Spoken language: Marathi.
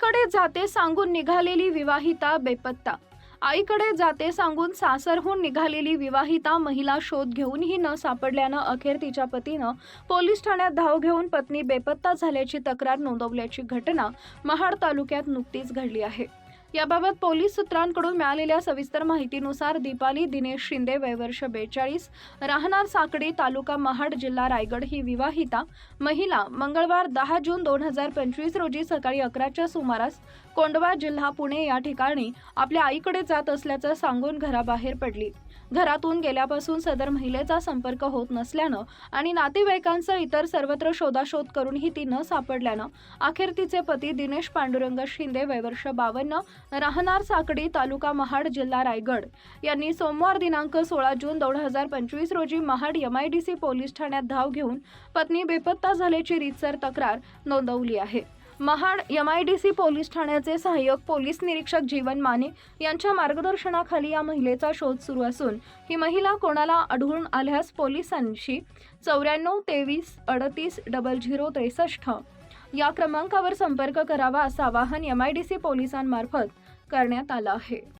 आईकडे जाते सांगून निघालेली विवाहिता बेपत्ता। आईकडे जाते सांगून सासरहून निघालेली विवाहिता महिला शोध घेऊनही न सापडल्यानं अखेर तिच्या पतीनं पोलीस ठाण्यात धाव घेऊन पत्नी बेपत्ता झाल्याची तक्रार नोंदवल्याची घटना महाड तालुक्यात नुकतीच घडली आहे। याबाबत पोलीस सूत्रांकडून मिळालेल्या सविस्तर माहितीनुसार दीपाली दिनेश शिंदे वय वर्ष 42 राहणार साकडी तालुका महाड जिल्हा रायगड ही विवाहिता महिला मंगळवार 10 जून 2025 रोजी सकाळी 11च्या सुमारास कोंढवा जिल्हा पुणे या ठिकाणी आपल्या आईकडे जात असल्याचं सांगून घराबाहेर पडली। घरातून गेल्यापासून सदर महिलेचा संपर्क होत नसल्यानं आणि नातेवाईकांसह इतर सर्वत्र शोधाशोध करूनही ती न सापडल्यानं अखेर तिचे पती दिनेश पांडुरंग शिंदे वय वर्ष 52 राहणार साकडी तालुका महाड जिल्हा रायगड यांनी सोमवार दिनांक 16 जून 2025 रोजी महाड MIDC पोलीस ठाण्यात धाव घेऊन पत्नी बेपत्ता झाल्याची रीतसर तक्रार नोंदवली आहे। महाड MIDC पोलीस ठाण्याचे सहाय्यक पोलीस निरीक्षक जीवन माने यांच्या मार्गदर्शनाखाली या महिलेचा शोध सुरू असून ही महिला कोणाला आढळून आल्यास पोलिसांशी 94 23 38 0063 या क्रमांकावर संपर्क करावा असं आवाहन MIDC पोलिसांमार्फत करण्यात आलं आहे।